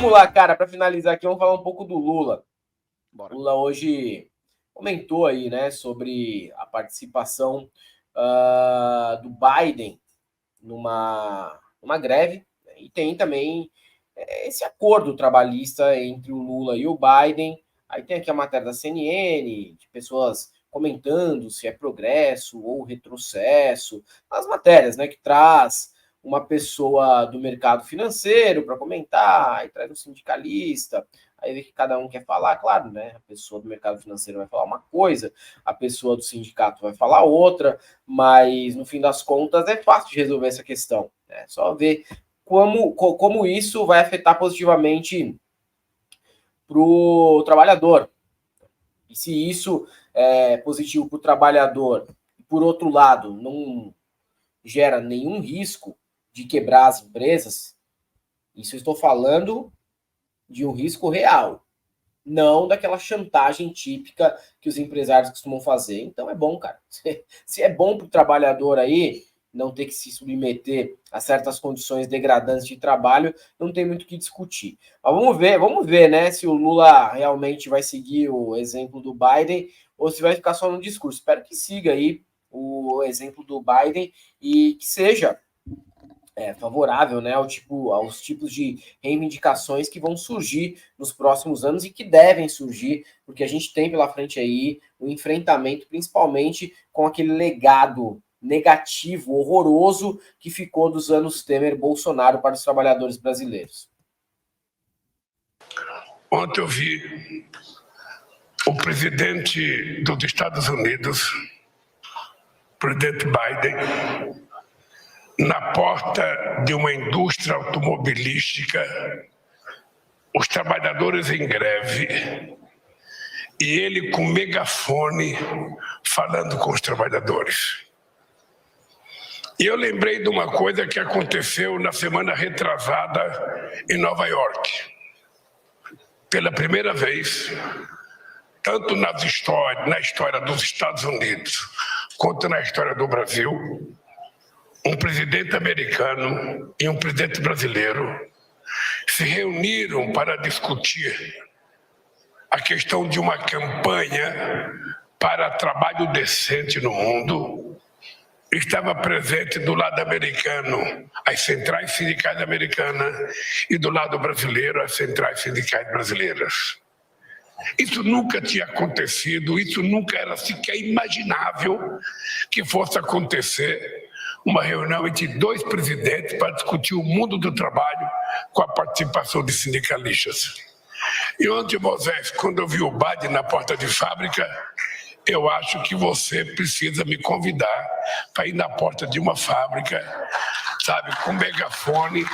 Vamos lá, cara, para finalizar aqui, vamos falar um pouco do Lula. Bora. Lula hoje comentou aí, né, sobre a participação do Biden numa greve, né, e tem também esse acordo trabalhista entre o Lula e o Biden. Aí tem aqui a matéria da CNN, de pessoas comentando se é progresso ou retrocesso, as matérias, né, que traz uma pessoa do mercado financeiro para comentar, aí traz um sindicalista, aí vê que cada um quer falar, claro, né? A pessoa do mercado financeiro vai falar uma coisa, a pessoa do sindicato vai falar outra, mas no fim das contas é fácil de resolver essa questão. É só ver como isso vai afetar positivamente para o trabalhador. E se isso é positivo para o trabalhador, por outro lado, não gera nenhum risco de quebrar as empresas, isso eu estou falando de um risco real, não daquela chantagem típica que os empresários costumam fazer. Então é bom, cara. Se é bom para o trabalhador aí não ter que se submeter a certas condições degradantes de trabalho, não tem muito o que discutir. Mas vamos ver, né, se o Lula realmente vai seguir o exemplo do Biden ou se vai ficar só no discurso. Espero que siga aí o exemplo do Biden e que seja favorável, né, aos tipos de reivindicações que vão surgir nos próximos anos e que devem surgir, porque a gente tem pela frente aí o enfrentamento, principalmente com aquele legado negativo, horroroso, que ficou dos anos Temer-Bolsonaro para os trabalhadores brasileiros. Ontem eu vi o presidente dos Estados Unidos, o presidente Biden, na porta de uma indústria automobilística, os trabalhadores em greve, e ele com megafone falando com os trabalhadores. E eu lembrei de uma coisa que aconteceu na semana retrasada em Nova York. Pela primeira vez, tanto na história dos Estados Unidos quanto na história do Brasil, um presidente americano e um presidente brasileiro se reuniram para discutir a questão de uma campanha para trabalho decente no mundo. Estava presente do lado americano as centrais sindicais americanas e do lado brasileiro as centrais sindicais brasileiras. Isso nunca tinha acontecido, isso nunca era sequer imaginável que fosse acontecer uma reunião entre dois presidentes para discutir o mundo do trabalho com a participação de sindicalistas. E ontem, Moisés, quando eu vi o Biden na porta de fábrica, eu acho que você precisa me convidar para ir na porta de uma fábrica, sabe, com megafone,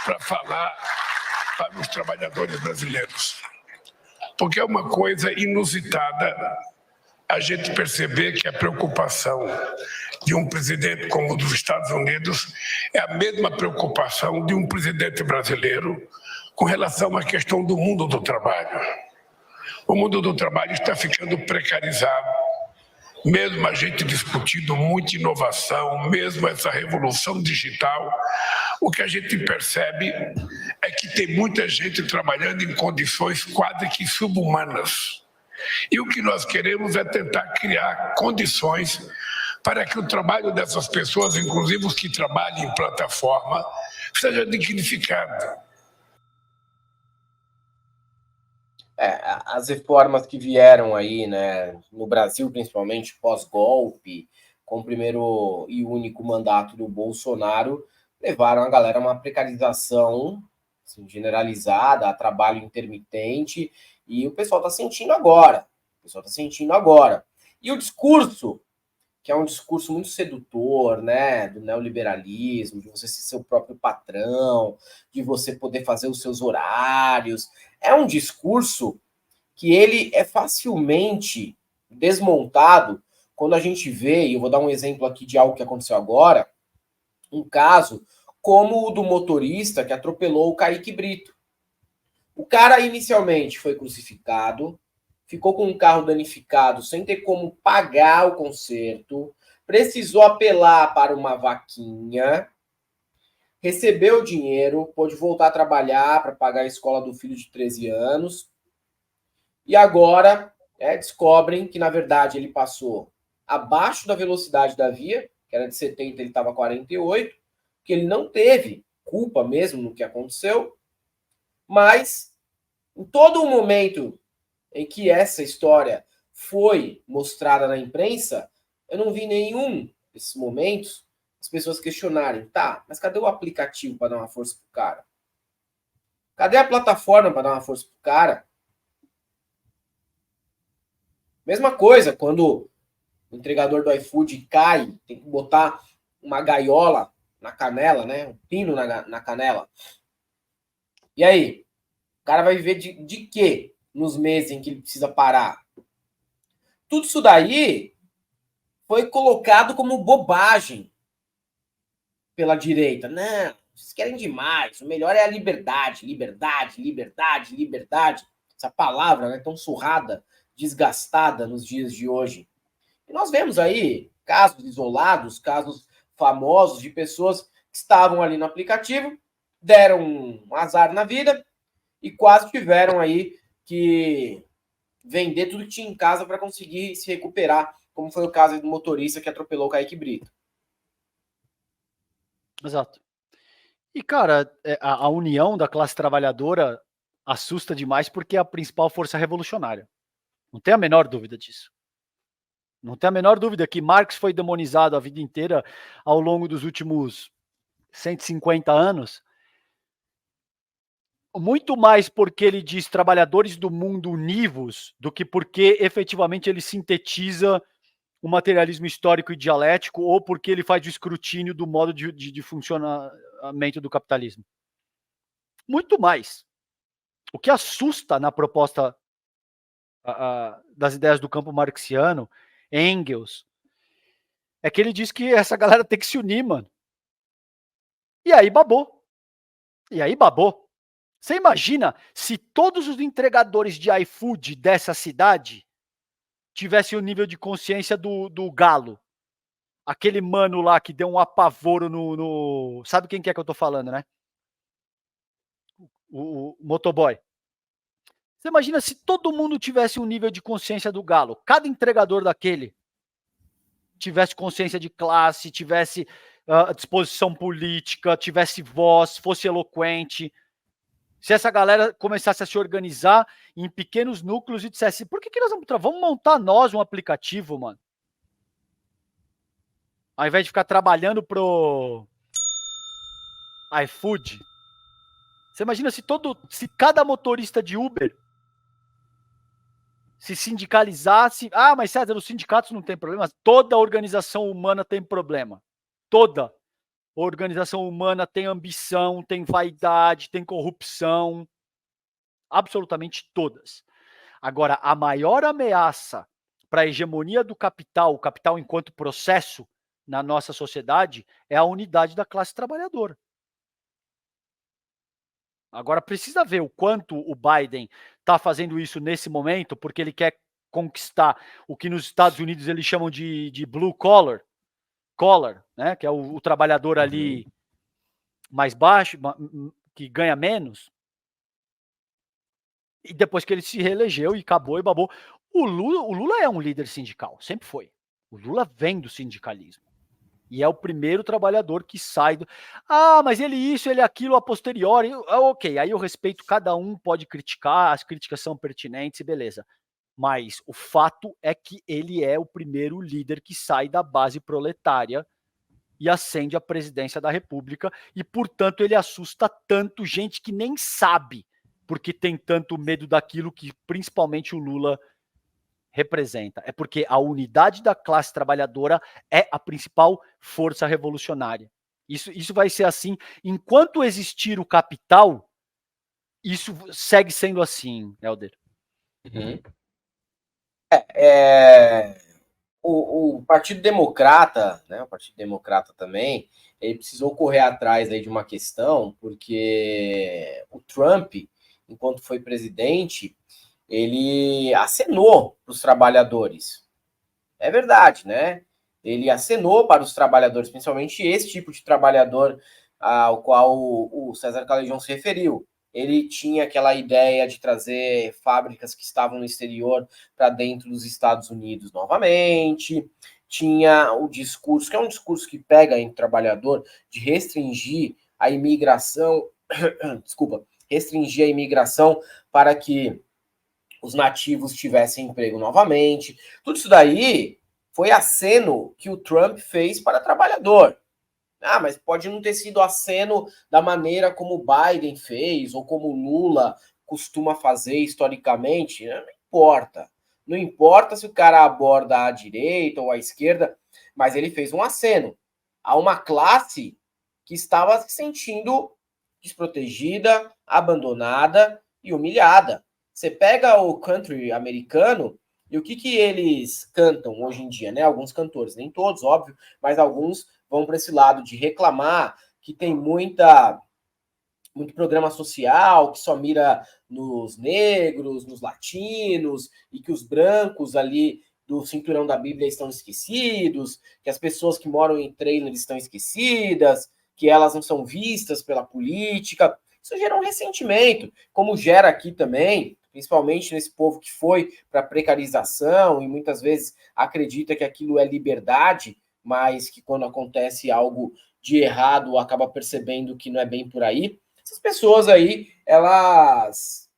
para falar para os trabalhadores brasileiros. Porque é uma coisa inusitada a gente perceber que a preocupação de um presidente como o dos Estados Unidos é a mesma preocupação de um presidente brasileiro com relação à questão do mundo do trabalho. O mundo do trabalho está ficando precarizado, mesmo a gente discutindo muita inovação, mesmo essa revolução digital, o que a gente percebe é que tem muita gente trabalhando em condições quase que subhumanas. E o que nós queremos é tentar criar condições para que o trabalho dessas pessoas, inclusive os que trabalham em plataforma, seja dignificado. As reformas que vieram aí, né, no Brasil, principalmente pós-golpe, com o primeiro e único mandato do Bolsonaro, levaram a galera a uma precarização assim, generalizada, a trabalho intermitente, e o pessoal está sentindo agora. E o discurso, que é um discurso muito sedutor, né, do neoliberalismo, de você ser seu próprio patrão, de você poder fazer os seus horários, é um discurso que ele é facilmente desmontado quando a gente vê, e eu vou dar um exemplo aqui de algo que aconteceu agora, um caso como o do motorista que atropelou o Kaique Brito. O cara inicialmente foi crucificado, ficou com um carro danificado sem ter como pagar o conserto, precisou apelar para uma vaquinha, recebeu o dinheiro, pôde voltar a trabalhar para pagar a escola do filho de 13 anos, e agora descobrem que, na verdade, ele passou abaixo da velocidade da via, que era de 70, ele estava 48, que ele não teve culpa mesmo no que aconteceu, mas em todo o momento em que essa história foi mostrada na imprensa, eu não vi nenhum desses momentos as pessoas questionarem, tá, mas cadê o aplicativo para dar uma força pro cara? Cadê a plataforma para dar uma força pro cara? Mesma coisa quando o entregador do iFood cai, tem que botar uma gaiola na canela, né? Um pino na canela. E aí? O cara vai viver de quê nos meses em que ele precisa parar? Tudo isso daí foi colocado como bobagem pela direita. Não, vocês querem demais. O melhor é a liberdade. Liberdade, liberdade, liberdade. Essa palavra, né, tão surrada, desgastada nos dias de hoje. E nós vemos aí casos isolados, casos famosos de pessoas que estavam ali no aplicativo, deram um azar na vida e quase tiveram aí que vender tudo que tinha em casa para conseguir se recuperar, como foi o caso do motorista que atropelou o Kaique Brito. Exato. E, cara, a união da classe trabalhadora assusta demais porque é a principal força revolucionária. Não tem a menor dúvida disso. Não tem a menor dúvida que Marx foi demonizado a vida inteira ao longo dos últimos 150 anos, muito mais porque ele diz trabalhadores do mundo univos do que porque efetivamente ele sintetiza o materialismo histórico e dialético ou porque ele faz o escrutínio do modo de funcionamento do capitalismo. Muito mais. O que assusta na proposta das ideias do campo marxiano, Engels, é que ele diz que essa galera tem que se unir, mano. E aí babou. E aí babou. Você imagina se todos os entregadores de iFood dessa cidade tivessem o nível de consciência do Galo? Aquele mano lá que deu um apavoro no... Sabe quem que é que eu tô falando, né? O motoboy. Você imagina se todo mundo tivesse um nível de consciência do Galo? Cada entregador daquele tivesse consciência de classe, tivesse disposição política, tivesse voz, fosse eloquente. Se essa galera começasse a se organizar em pequenos núcleos e dissesse, por que nós vamos montar nós um aplicativo, mano? Ao invés de ficar trabalhando pro iFood. Você imagina se cada motorista de Uber se sindicalizasse. Ah, mas César, os sindicatos não tem problema. Toda organização humana tem problema. Toda organização humana tem ambição, tem vaidade, tem corrupção. Absolutamente todas. Agora, a maior ameaça para a hegemonia do capital, o capital enquanto processo na nossa sociedade, é a unidade da classe trabalhadora. Agora, precisa ver o quanto o Biden está fazendo isso nesse momento, porque ele quer conquistar o que nos Estados Unidos eles chamam de blue collar, né, que é o trabalhador ali mais baixo, que ganha menos. E depois que ele se reelegeu e acabou e babou. O Lula é um líder sindical, sempre foi. O Lula vem do sindicalismo. E é o primeiro trabalhador que sai do... Ah, mas ele isso, ele aquilo a posteriori. Ok, aí eu respeito, cada um pode criticar, as críticas são pertinentes, beleza. Mas o fato é que ele é o primeiro líder que sai da base proletária e ascende à presidência da República e, portanto, ele assusta tanto gente que nem sabe porque tem tanto medo daquilo que principalmente o Lula representa. É porque a unidade da classe trabalhadora é a principal força revolucionária. Isso vai ser assim. Enquanto existir o capital, isso segue sendo assim, Helder. Uhum. O Partido Democrata, né, o Partido Democrata também, ele precisou correr atrás aí de uma questão, porque o Trump, enquanto foi presidente, ele acenou para os trabalhadores. É verdade, né? Ele acenou para os trabalhadores, principalmente esse tipo de trabalhador ao qual o César Calejão se referiu. Ele tinha aquela ideia de trazer fábricas que estavam no exterior para dentro dos Estados Unidos novamente, tinha o discurso, que é um discurso que pega em trabalhador, de restringir a imigração, desculpa, restringir a imigração para que os nativos tivessem emprego novamente. Tudo isso daí foi aceno que o Trump fez para trabalhador. Ah, mas pode não ter sido aceno da maneira como o Biden fez, ou como o Lula costuma fazer historicamente. Não importa. Não importa se o cara aborda a direita ou a esquerda, mas ele fez um aceno a uma classe que estava se sentindo desprotegida, abandonada e humilhada. Você pega o country americano e o que eles cantam hoje em dia, né? Alguns cantores, nem todos, óbvio, mas alguns vão para esse lado de reclamar que tem muito programa social que só mira nos negros, nos latinos, e que os brancos ali do cinturão da Bíblia estão esquecidos, que as pessoas que moram em trailers estão esquecidas, que elas não são vistas pela política. Isso gera um ressentimento, como gera aqui também, principalmente nesse povo que foi para a precarização e muitas vezes acredita que aquilo é liberdade, mas que quando acontece algo de errado acaba percebendo que não é bem por aí. Essas pessoas aí, elas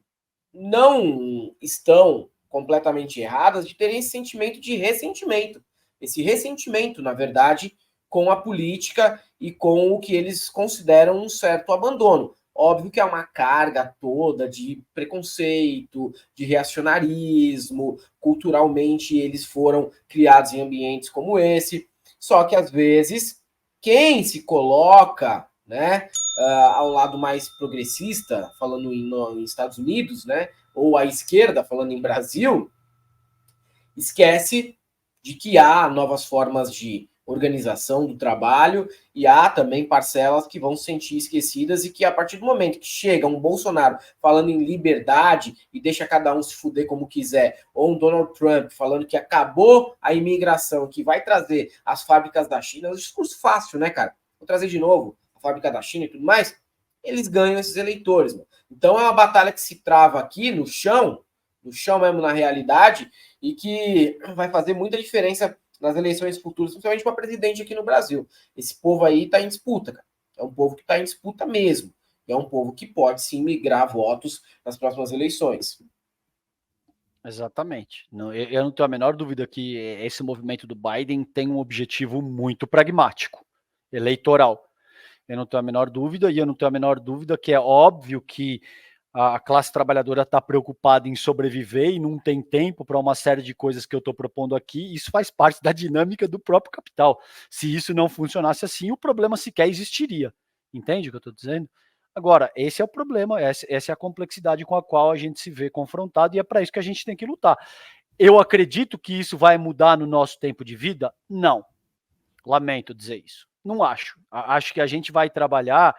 não estão completamente erradas de terem esse sentimento de ressentimento. Esse ressentimento, na verdade, com a política e com o que eles consideram um certo abandono. Óbvio que é uma carga toda de preconceito, de reacionarismo, culturalmente eles foram criados em ambientes como esse, só que às vezes quem se coloca, né, ao lado mais progressista, falando em Estados Unidos, né, ou à esquerda, falando em Brasil, esquece de que há novas formas de organização do trabalho e há também parcelas que vão se sentir esquecidas e que a partir do momento que chega um Bolsonaro falando em liberdade e deixa cada um se fuder como quiser, ou um Donald Trump falando que acabou a imigração, que vai trazer as fábricas da China, é um discurso fácil, né, cara? Vou trazer de novo a fábrica da China e tudo mais, eles ganham esses eleitores, mano. Então é uma batalha que se trava aqui no chão mesmo na realidade, e que vai fazer muita diferença nas eleições futuras, principalmente para presidente aqui no Brasil. Esse povo aí está em disputa, cara. É um povo que está em disputa mesmo. É um povo que pode sim migrar votos nas próximas eleições. Exatamente. Eu não tenho a menor dúvida que esse movimento do Biden tem um objetivo muito pragmático, eleitoral. Eu não tenho a menor dúvida, e eu não tenho a menor dúvida que é óbvio que a classe trabalhadora está preocupada em sobreviver e não tem tempo para uma série de coisas que eu estou propondo aqui. Isso faz parte da dinâmica do próprio capital. Se isso não funcionasse assim, o problema sequer existiria. Entende o que eu estou dizendo? Agora, esse é o problema, essa é a complexidade com a qual a gente se vê confrontado, e é para isso que a gente tem que lutar. Eu acredito que isso vai mudar no nosso tempo de vida? Não. Lamento dizer isso. Não acho. Acho que a gente vai trabalhar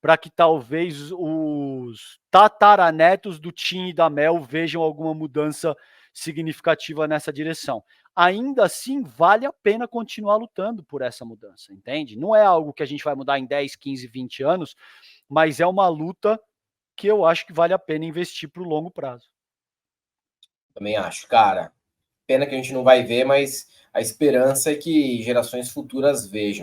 para que talvez os tataranetos do Tim e da Mel vejam alguma mudança significativa nessa direção. Ainda assim, vale a pena continuar lutando por essa mudança, entende? Não é algo que a gente vai mudar em 10, 15, 20 anos, mas é uma luta que eu acho que vale a pena investir para o longo prazo. Também acho, cara. Pena que a gente não vai ver, mas a esperança é que gerações futuras vejam.